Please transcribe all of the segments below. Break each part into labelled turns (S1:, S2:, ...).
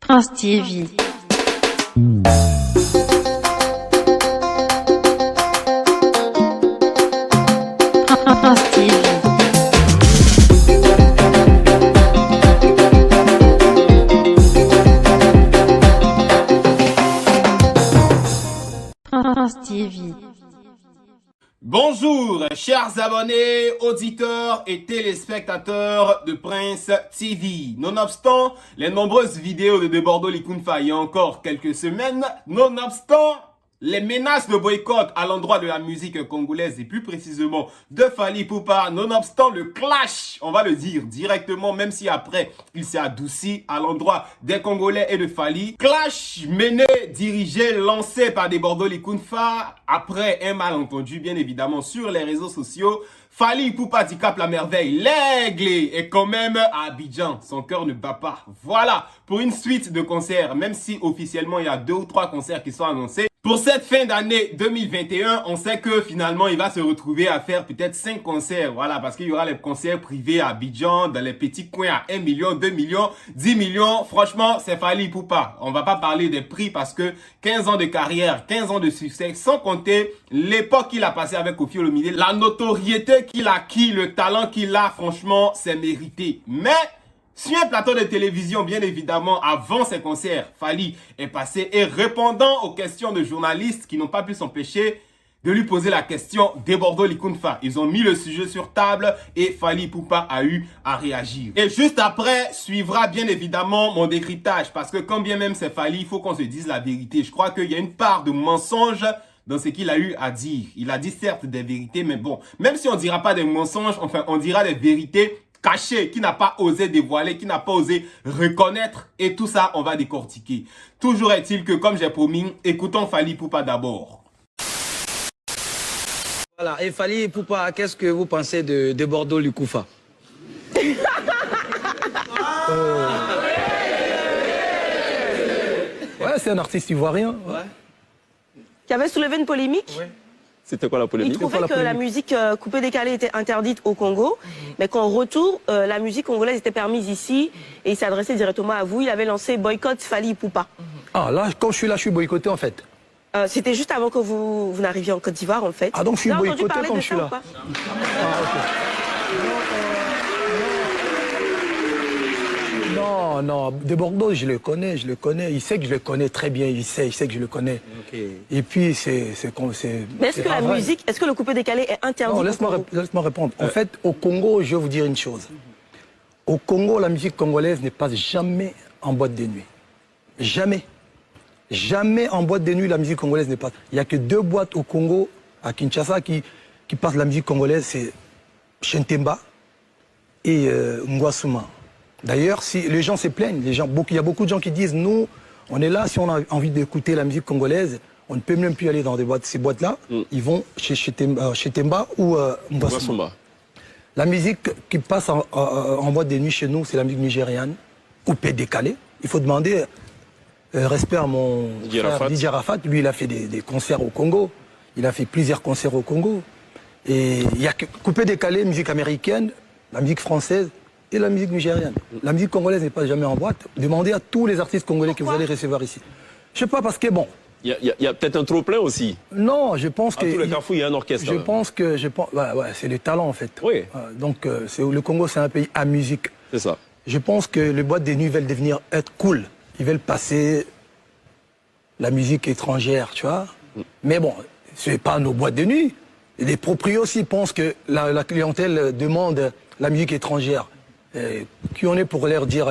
S1: Prince TV. Prince TV. Prince TV.
S2: Bonjour, chers abonnés, auditeurs et téléspectateurs de Prince TV. Nonobstant les nombreuses vidéos de Bordeaux Likunfa il y a encore quelques semaines, nonobstant les menaces de boycott à l'endroit de la musique congolaise et plus précisément de Fally Ipupa, nonobstant le clash, on va le dire directement, même si après il s'est adouci à l'endroit des Congolais et de Fally. Clash mené, dirigé, lancé par Bordeaux Likunfa après un malentendu bien évidemment sur les réseaux sociaux. Fally Ipupa dit cap la merveille, l'aigle est quand même à Abidjan, son cœur ne bat pas. Voilà, pour une suite de concerts, même si officiellement il y a 2 ou 3 concerts qui sont annoncés. Pour cette fin d'année 2021, on sait que finalement il va se retrouver à faire peut-être 5 concerts. Voilà, parce qu'il y aura les concerts privés à Abidjan, dans les petits coins à 1 million, 2 millions, 10 millions. Franchement, c'est Fally Ipupa. On va pas parler des prix parce que 15 ans de carrière, 15 ans de succès, sans compter l'époque qu'il a passé avec Koffi Olomide, la notoriété qu'il a acquis, le talent qu'il a, franchement, c'est mérité. Mais sur un plateau de télévision, bien évidemment, avant ses concerts, Fally est passé et répondant aux questions de journalistes qui n'ont pas pu s'empêcher de lui poser la question des Bordeaux Likunfa. Ils ont mis le sujet sur table et Fally Ipupa a eu à réagir. Et juste après, suivra bien évidemment mon décryptage parce que quand bien même c'est Fally, il faut qu'on se dise la vérité. Je crois qu'il y a une part de mensonge dans ce qu'il a eu à dire. Il a dit certes des vérités, mais bon, même si on ne dira pas des mensonges, enfin on dira des vérités caché, qui n'a pas osé dévoiler, qui n'a pas osé reconnaître, et tout ça, on va décortiquer. Toujours est-il que, comme j'ai promis, écoutons Fally Ipupa d'abord.
S3: Voilà, et Fally Ipupa, qu'est-ce que vous pensez de Bordeaux Likunfa?
S4: Ouais, c'est un artiste ivoirien.
S3: Ouais.
S5: Qui avait soulevé une polémique.
S3: Ouais.
S6: C'était quoi la polémique?
S5: Il trouvait que la musique coupée-décalée était interdite au Congo, mais qu'en retour, la musique congolaise était permise ici, et il s'adressait directement à vous. Il avait lancé boycott Fally Ipupa.
S4: Ah, là, quand je suis là, je suis boycotté en fait.
S5: C'était juste avant que vous n'arriviez en Côte d'Ivoire, en fait.
S4: Ah, donc je suis
S5: Vous avez entendu
S4: boycotté
S5: parler
S4: quand
S5: de
S4: je suis
S5: ça
S4: là.
S5: ou pas?
S4: Non, non, de Bordeaux, je le connais. Il sait que je le connais très bien, il sait que je le connais.
S3: Okay.
S4: Et puis, c'est
S5: Mais est-ce que la musique, est-ce que le coupé-décalé est interdit?
S4: Non,
S5: au Congo?
S4: laisse-moi répondre. En fait, au Congo, je vais vous dire une chose. Au Congo, la musique congolaise ne passe jamais en boîte de nuit. Jamais. Jamais en boîte de nuit, la musique congolaise ne passe. Il n'y a que 2 boîtes au Congo, à Kinshasa, qui passent la musique congolaise, c'est Shentemba et Ngwasuma. D'ailleurs, si les gens se plaignent, il y a beaucoup de gens qui disent, nous, on est là, si on a envie d'écouter la musique congolaise, on ne peut même plus aller dans ces boîtes-là. Ils vont chez Temba ou Ngwasuma. La musique qui passe en boîte de nuit chez nous, c'est la musique nigériane, coupée décalée. Il faut demander respect à mon frère Didier Arafat. Lui, il a fait des concerts au Congo. Il a fait plusieurs concerts au Congo. Et il y a coupé décalé, musique américaine, la musique française et la musique nigériane. La musique congolaise n'est pas jamais en boîte. Demandez à tous les artistes congolais que vous allez recevoir ici. Je sais pas, parce que bon...
S6: Il y a peut-être un trop-plein aussi.
S4: Non, je pense que...
S6: À tous les carrefours, il y a un orchestre.
S4: Je pense que... Ouais, c'est le talent, en fait.
S6: Oui.
S4: Donc, le Congo, c'est un pays à musique.
S6: C'est ça.
S4: Je pense que les boîtes de nuit veulent devenir être cool. Ils veulent passer la musique étrangère, tu vois. Mais bon, c'est pas nos boîtes de nuit. Et les proprios aussi pensent que la clientèle demande la musique étrangère. Qui on est pour leur dire,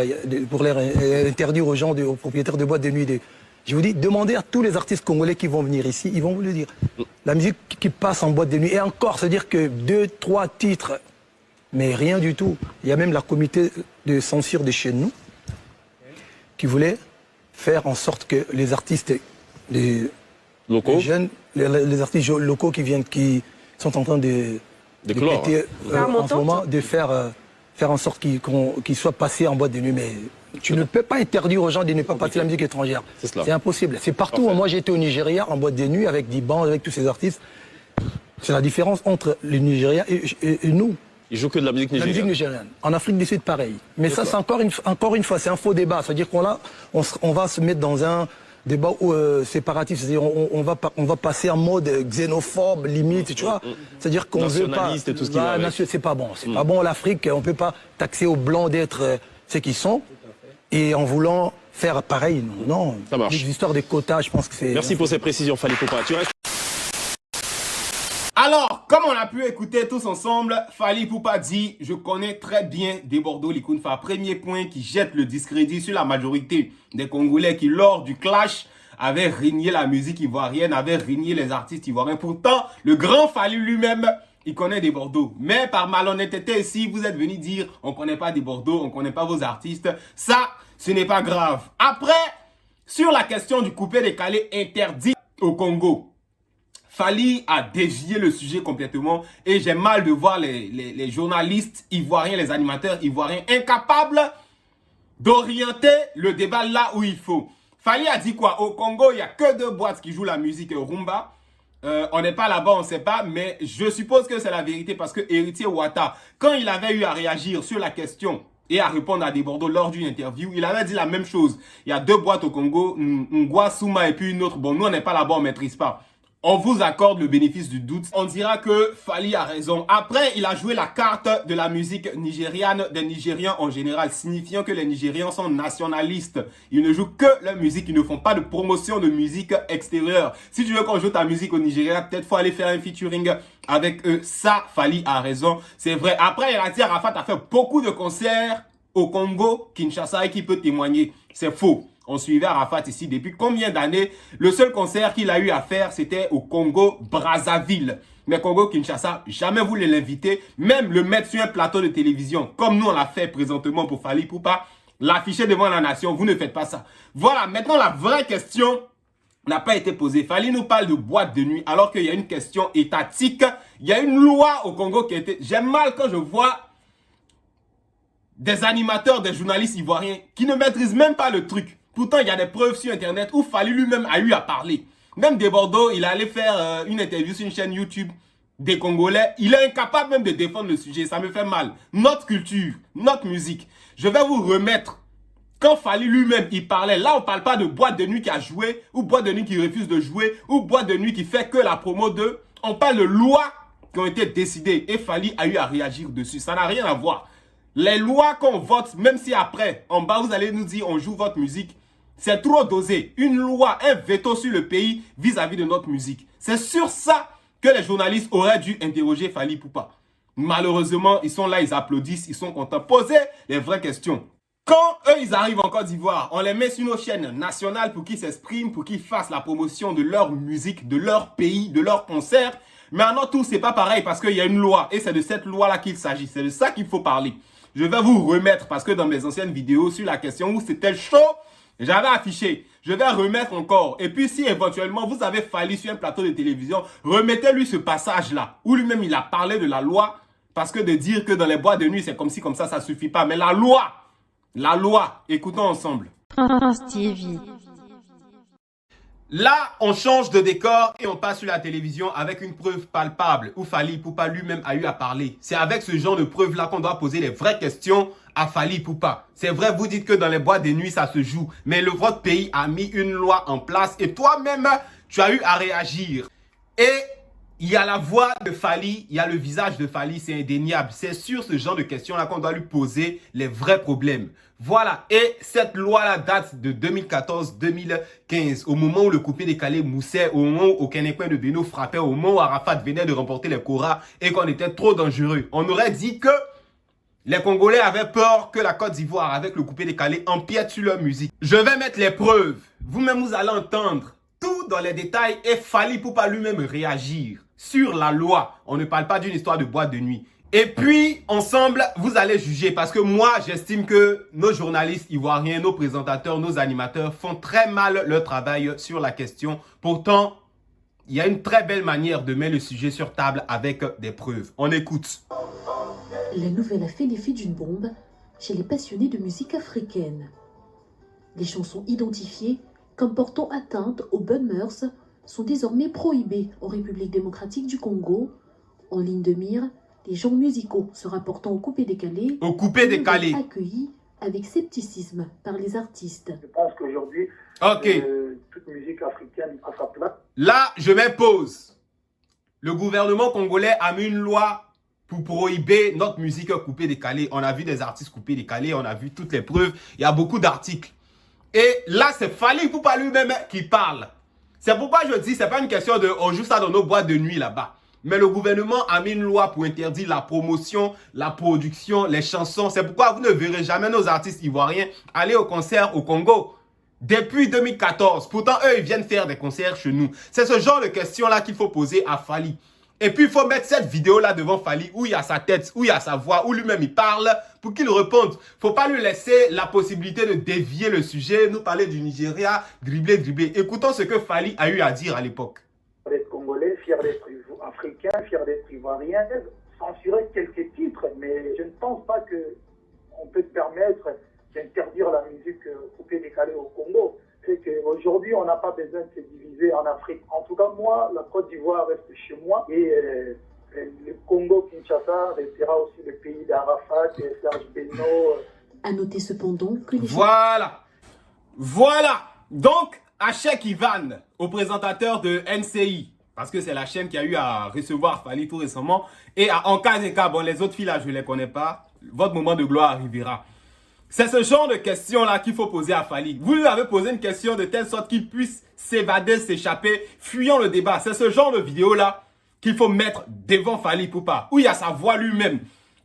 S4: pour leur interdire aux gens, aux propriétaires de boîtes de nuit. Je vous dis, demandez à tous les artistes congolais qui vont venir ici, ils vont vous le dire. La musique qui passe en boîte de nuit, et encore, c'est-à-dire que 2, 3 titres, mais rien du tout. Il y a même la comité de censure de chez nous qui voulait faire en sorte que les artistes, les jeunes, les artistes locaux qui sont en train de péter, en ce moment, de faire en sorte qu'ils soient passés en boîte de nuit. Mais tu ne peux pas interdire aux gens de ne pas passer la musique étrangère. C'est impossible. C'est partout. Parfait. Moi, j'ai été au Nigeria en boîte de nuit avec des bandes, avec tous ces artistes. C'est la différence entre le Nigeria et nous.
S6: Ils jouent que de la musique
S4: La musique
S6: nigériane.
S4: nigériane. En Afrique du Sud, pareil. Mais ça, c'est encore une fois, c'est un faux débat. C'est-à-dire on va se mettre dans un débat séparatiste. C'est-à-dire on va passer en mode xénophobe, limite, tu vois. C'est-à-dire qu'on veut pas...
S6: Nationaliste et tout ce qui va avec.
S4: C'est pas bon. C'est pas bon, l'Afrique. On peut pas taxer aux Blancs d'être ce qu'ils sont. Et en voulant faire pareil, non.
S6: Ça marche.
S4: Les histoires des quotas, je pense que c'est...
S6: Merci pour ces précisions, Fally Poupa. Tu restes.
S2: Alors, comme on a pu écouter tous ensemble, Fally Poupa dit « Je connais très bien Debordo Likunfa ». Premier point qui jette le discrédit sur la majorité des Congolais qui, lors du clash, avaient régné la musique ivoirienne, avaient régné les artistes ivoiriens. Pourtant, le grand Fally lui-même, il connaît Debordo. Mais par malhonnêteté, si vous êtes venu dire « On ne connaît pas Debordo, on ne connaît pas vos artistes », ça, ce n'est pas grave. Après, sur la question du coupé-décalé interdit au Congo, Fally a dévié le sujet complètement et j'ai mal de voir les journalistes ivoiriens, les animateurs ivoiriens incapables d'orienter le débat là où il faut. Fally a dit quoi? Au Congo, il n'y a que 2 boîtes qui jouent la musique rumba. On n'est pas là-bas, on ne sait pas, mais je suppose que c'est la vérité parce que Héritier Ouattara, quand il avait eu à réagir sur la question et à répondre à Debordo lors d'une interview, il avait dit la même chose. Il y a 2 boîtes au Congo, Ngwa, Souma et puis une autre. Bon, nous, on n'est pas là-bas, on ne maîtrise pas. On vous accorde le bénéfice du doute. On dira que Fally a raison. Après, il a joué la carte de la musique nigériane, des Nigériens en général, signifiant que les Nigériens sont nationalistes. Ils ne jouent que la musique, ils ne font pas de promotion de musique extérieure. Si tu veux qu'on joue ta musique au Nigeria, peut-être faut aller faire un featuring avec eux. Ça, Fally a raison. C'est vrai. Après, Yassir Arafat a fait beaucoup de concerts au Congo, Kinshasa, et qui peut témoigner. C'est faux. On suivait Arafat ici depuis combien d'années? Le seul concert qu'il a eu à faire, c'était au Congo-Brazzaville. Mais Congo-Kinshasa, jamais voulu l'inviter, même le mettre sur un plateau de télévision, comme nous on l'a fait présentement pour Fally Poupa, l'afficher devant la nation. Vous ne faites pas ça. Voilà, maintenant la vraie question n'a pas été posée. Fally nous parle de boîte de nuit, alors qu'il y a une question étatique. Il y a une loi au Congo qui a été... J'aime mal quand je vois des animateurs, des journalistes ivoiriens qui ne maîtrisent même pas le truc. Pourtant, il y a des preuves sur Internet où Fally lui-même a eu à parler. Même Debordo, il allait faire une interview sur une chaîne YouTube des Congolais. Il est incapable même de défendre le sujet. Ça me fait mal. Notre culture, notre musique. Je vais vous remettre. Quand Fally lui-même, il parlait, là, on ne parle pas de boîte de nuit qui a joué, ou boîte de nuit qui refuse de jouer, ou boîte de nuit qui fait que la promo de... On parle de lois qui ont été décidées. Et Fally a eu à réagir dessus. Ça n'a rien à voir. Les lois qu'on vote, même si après, en bas, vous allez nous dire, on joue votre musique. C'est trop dosé. Une loi, un veto sur le pays vis-à-vis de notre musique. C'est sur ça que les journalistes auraient dû interroger Fally Poupa. Malheureusement, ils sont là, ils applaudissent, ils sont contents. Posez les vraies questions. Quand eux, ils arrivent en Côte d'Ivoire, on les met sur nos chaînes nationales pour qu'ils s'expriment, pour qu'ils fassent la promotion de leur musique, de leur pays, de leurs concerts. Mais en tout, c'est pas pareil parce qu'il y a une loi. Et c'est de cette loi-là qu'il s'agit. C'est de ça qu'il faut parler. Je vais vous remettre parce que dans mes anciennes vidéos sur la question où c'était chaud, j'avais affiché. Je vais remettre encore. Et puis si éventuellement vous avez Fally sur un plateau de télévision, remettez-lui ce passage-là. Où lui-même il a parlé de la loi. Parce que de dire que dans les boîtes de nuit c'est comme si comme ça suffit pas. Mais la loi, écoutons ensemble.
S1: Prince TV.
S2: Là, on change de décor et on passe sur la télévision avec une preuve palpable où Fally Poupa lui-même a eu à parler. C'est avec ce genre de preuve-là qu'on doit poser les vraies questions à Fally Poupa. C'est vrai, vous dites que dans les boîtes de nuit, ça se joue. Mais votre pays a mis une loi en place et toi-même, tu as eu à réagir. Et il y a la voix de Fally, il y a le visage de Fally, c'est indéniable. C'est sur ce genre de questions-là qu'on doit lui poser les vrais problèmes. Voilà, et cette loi-là date de 2014-2015, au moment où le coupé-décalé moussait, au moment où Okenekwen de Beno frappait, au moment où Arafat venait de remporter les Cora et qu'on était trop dangereux. On aurait dit que les Congolais avaient peur que la Côte d'Ivoire, avec le coupé-décalé, empiète sur leur musique. Je vais mettre les preuves. Vous-même, vous allez entendre tout dans les détails et Fally Poupa lui-même réagir sur la loi. On ne parle pas d'une histoire de boîte de nuit. Et puis, ensemble, vous allez juger parce que moi, j'estime que nos journalistes ivoiriens, nos présentateurs, nos animateurs font très mal leur travail sur la question. Pourtant, il y a une très belle manière de mettre le sujet sur table avec des preuves. On écoute.
S7: La nouvelle a fait l'effet d'une bombe chez les passionnés de musique africaine. Les chansons identifiées comme portant atteinte aux bonnes mœurs sont désormais prohibées en République démocratique du Congo, en ligne de mire des gens musicaux se rapportant au coupé-décalé
S2: Décalé.
S7: accueillis avec scepticisme par les artistes.
S8: Je pense qu'aujourd'hui,
S2: Ok.
S8: toute musique africaine a sa place.
S2: Là, je m'impose. Le gouvernement congolais a mis une loi pour prohiber notre musique coupé-décalé. On a vu des artistes coupé-décalés, on a vu toutes les preuves. Il y a beaucoup d'articles. Et là, c'est Fally Ipupa lui-même qui parle. C'est pourquoi je dis, c'est pas une question de on joue ça dans nos boîtes de nuit là-bas. Mais le gouvernement a mis une loi pour interdire la promotion, la production, les chansons. C'est pourquoi vous ne verrez jamais nos artistes ivoiriens aller au concert au Congo. Depuis 2014. Pourtant, eux, ils viennent faire des concerts chez nous. C'est ce genre de questions-là qu'il faut poser à Fally. Et puis, il faut mettre cette vidéo-là devant Fally, où il y a sa tête, où il y a sa voix, où lui-même il parle, pour qu'il réponde. Il ne faut pas lui laisser la possibilité de dévier le sujet, nous parler du Nigeria, dribbler. Écoutons ce que Fally a eu à dire à l'époque.
S8: Fier d'être congolais, fier d'être africain, fier d'être ivoirien, censurer quelques titres, mais je ne pense pas qu'on peut se permettre d'interdire la musique coupé-décalée au Congo. C'est qu'aujourd'hui, on n'a pas besoin de se diviser en Afrique. En tout cas, moi, la Côte d'Ivoire reste chez moi et le Congo-Kinshasa restera aussi le pays d'Arafat, Serge Beno.
S7: À noter cependant que les
S2: Voilà. Donc, à Cheikh Ivan, au présentateur de NCI, parce que c'est la chaîne qui a eu à recevoir Fally tout récemment, et à Ankazeka, bon, les autres filles là, je ne les connais pas, votre moment de gloire arrivera. C'est ce genre de questions-là qu'il faut poser à Fally. Vous lui avez posé une question de telle sorte qu'il puisse s'évader, s'échapper, fuyant le débat. C'est ce genre de vidéo-là qu'il faut mettre devant Fally Ipupa, où il y a sa voix lui-même,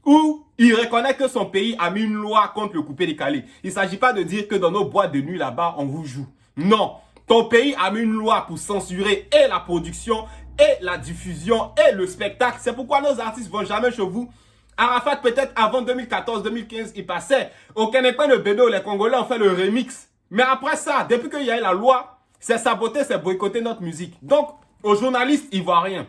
S2: où il reconnaît que son pays a mis une loi contre le coupé-décalé. Il ne s'agit pas de dire que dans nos boîtes de nuit là-bas, on vous joue. Non, ton pays a mis une loi pour censurer et la production, et la diffusion, et le spectacle. C'est pourquoi nos artistes ne vont jamais chez vous. Arafat, peut-être avant 2014-2015, il passait. Au Kenepen, le Bédo, les Congolais ont fait le remix. Mais après ça, depuis qu'il y a eu la loi, c'est saboter, c'est boycotter notre musique. Donc, aux journalistes ivoiriens,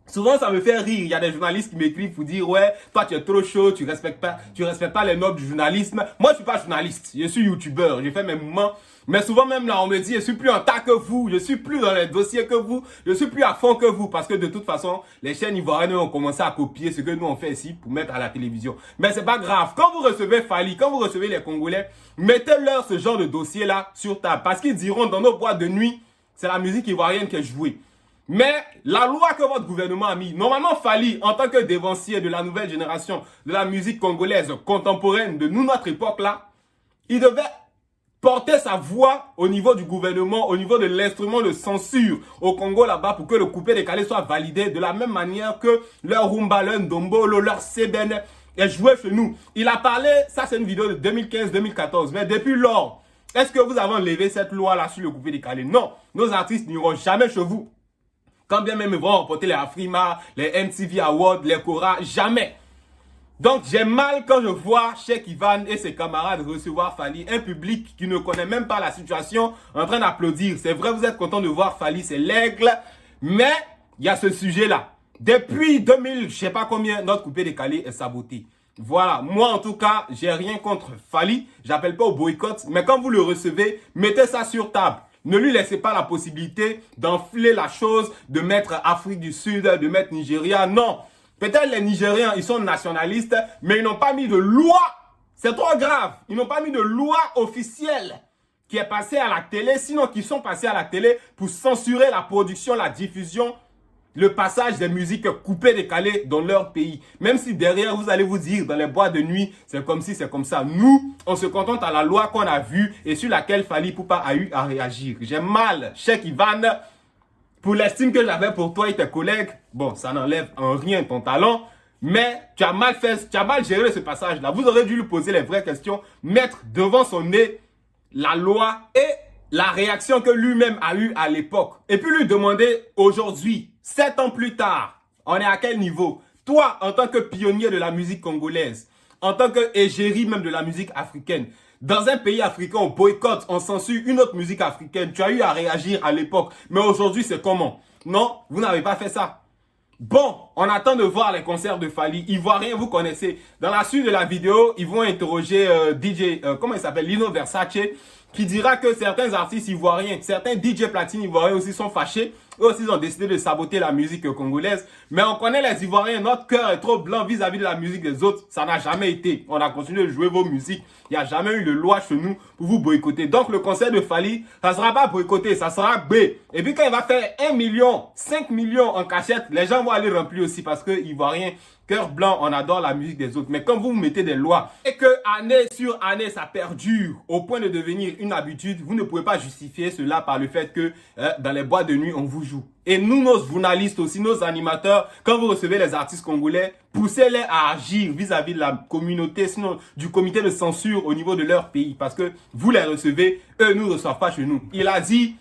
S2: souvent ça me fait rire. Il y a des journalistes qui m'écrivent pour dire ouais, toi tu es trop chaud, tu respectes pas les normes du journalisme. Moi je suis pas journaliste, je suis youtubeur, j'ai fait mes mouvements. Mais souvent même là on me dit je suis plus en tas que vous, je suis plus dans les dossiers que vous, je suis plus à fond que vous parce que de toute façon les chaînes ivoiriennes ont commencé à copier ce que nous on fait ici pour mettre à la télévision. Mais c'est pas grave. Quand vous recevez Fally, quand vous recevez les Congolais, mettez-leur ce genre de dossier là sur table parce qu'ils diront dans nos boîtes de nuit c'est la musique ivoirienne qui est jouée. Mais la loi que votre gouvernement a mis, normalement Fally, en tant que dévancier de la nouvelle génération de la musique congolaise contemporaine de nous, notre époque là, il devait porter sa voix au niveau du gouvernement, au niveau de l'instrument de censure au Congo là-bas pour que le coupé-décalé soit validé de la même manière que leur rumba, leur ndombolo, leur sébène est joué chez nous. Il a parlé, ça c'est une vidéo de 2015-2014, mais depuis lors, est-ce que vous avez enlevé cette loi là sur le coupé-décalé? Non, nos artistes n'iront jamais chez vous. Quand bien même ils vont remporter les Afrima, les MTV Awards, les Cora, jamais. Donc j'ai mal quand je vois Cheikh Ivan et ses camarades recevoir Fally, un public qui ne connaît même pas la situation, en train d'applaudir. C'est vrai, vous êtes content de voir Fally, c'est l'aigle, mais il y a ce sujet-là. Depuis 2000, je sais pas combien, notre coupé-décalé est saboté. Voilà, moi en tout cas, j'ai rien contre Fally, j'appelle pas au boycott, mais quand vous le recevez, mettez ça sur table. Ne lui laissez pas la possibilité d'enfler la chose, de mettre Afrique du Sud, de mettre Nigeria. Non. Peut-être les Nigériens, ils sont nationalistes, mais ils n'ont pas mis de loi. C'est trop grave. Ils n'ont pas mis de loi officielle qui est passée à la télé, sinon qu'ils sont passés à la télé pour censurer la production, la diffusion, le passage des musiques coupées, décalées dans leur pays. Même si derrière, vous allez vous dire, dans les boîtes de nuit, c'est comme si, c'est comme ça. Nous, on se contente à la loi qu'on a vue et sur laquelle Fally Ipupa a eu à réagir. J'ai mal, Cheikh Ivan, pour l'estime que j'avais pour toi et tes collègues. Bon, ça n'enlève en rien ton talent, mais tu as mal fait, tu as mal géré ce passage-là. Vous aurez dû lui poser les vraies questions, mettre devant son nez la loi et la réaction que lui-même a eue à l'époque. Et puis lui demander aujourd'hui, 7 ans plus tard, on est à quel niveau? Toi, en tant que pionnier de la musique congolaise, en tant que égérie même de la musique africaine, dans un pays africain, on boycotte, on censure une autre musique africaine. Tu as eu à réagir à l'époque. Mais aujourd'hui, c'est comment? Non, vous n'avez pas fait ça. Bon, on attend de voir les concerts de Fally. Ivoirien, vous connaissez. Dans la suite de la vidéo, ils vont interroger DJ, comment il s'appelle? Lino Versace, qui dira que certains artistes ivoiriens, certains DJ platine ivoiriens aussi sont fâchés eux aussi ils ont décidé de saboter la musique congolaise. Mais on connaît les Ivoiriens, notre cœur est trop blanc vis-à-vis de la musique des autres. Ça n'a jamais été. On a continué de jouer vos musiques. Il n'y a jamais eu de loi chez nous pour vous boycotter. Donc le concert de Fally, ça ne sera pas boycotté, ça sera B. Et puis quand il va faire 1 million, 5 millions en cachette, les gens vont aller remplir aussi parce que Ivoiriens, cœur blanc, on adore la musique des autres. Mais quand vous mettez des lois et que année sur année, ça perdure au point de devenir une habitude, vous ne pouvez pas justifier cela par le fait que dans les boîtes de nuit, on vous joue. Et nous, nos journalistes aussi, nos animateurs, quand vous recevez les artistes congolais, poussez-les à agir vis-à-vis de la communauté, sinon du comité de censure au niveau de leur pays. Parce que vous les recevez, eux ne reçoivent pas chez nous. Il a dit,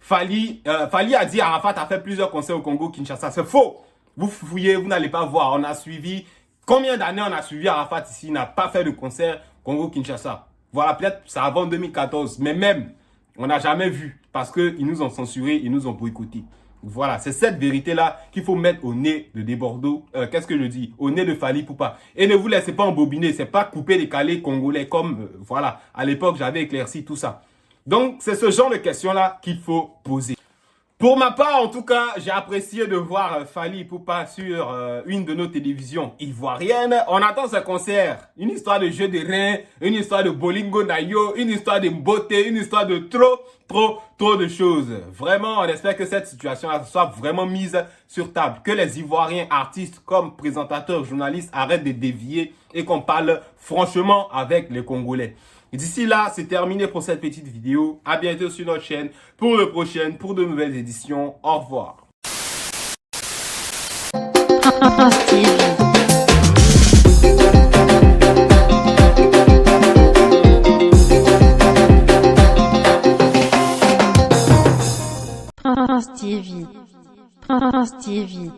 S2: Fally a dit, Arafat a fait plusieurs concerts au Congo, Kinshasa. C'est faux. Vous fouillez, vous n'allez pas voir. On a suivi, combien d'années on a suivi Arafat ici, il n'a pas fait de concert Congo-Kinshasa. Voilà, peut-être c'est avant 2014. Mais même, on n'a jamais vu. Parce qu'ils nous ont censuré, ils nous ont boycotté. Voilà, c'est cette vérité-là qu'il faut mettre au nez de Desbordeaux. Qu'est-ce que je dis? Au nez de Fally Ipupa. Et ne vous laissez pas embobiner. C'est pas couper les calés congolais comme, voilà, à l'époque, j'avais éclairci tout ça. Donc, c'est ce genre de questions-là qu'il faut poser. Pour ma part, en tout cas, j'ai apprécié de voir Fally Ipupa sur une de nos télévisions ivoiriennes. On attend ce concert. Une histoire de jeu de reins, une histoire de bolingo nayo, une histoire de beauté, une histoire de trop de choses. Vraiment, on espère que cette situation-là soit vraiment mise sur table. Que les Ivoiriens, artistes comme présentateurs, journalistes, arrêtent de dévier et qu'on parle franchement avec les Congolais. D'ici là, c'est terminé pour cette petite vidéo. À bientôt sur notre chaîne pour pour de nouvelles éditions. Au revoir.
S1: Prince TV. Prince TV. Prince TV.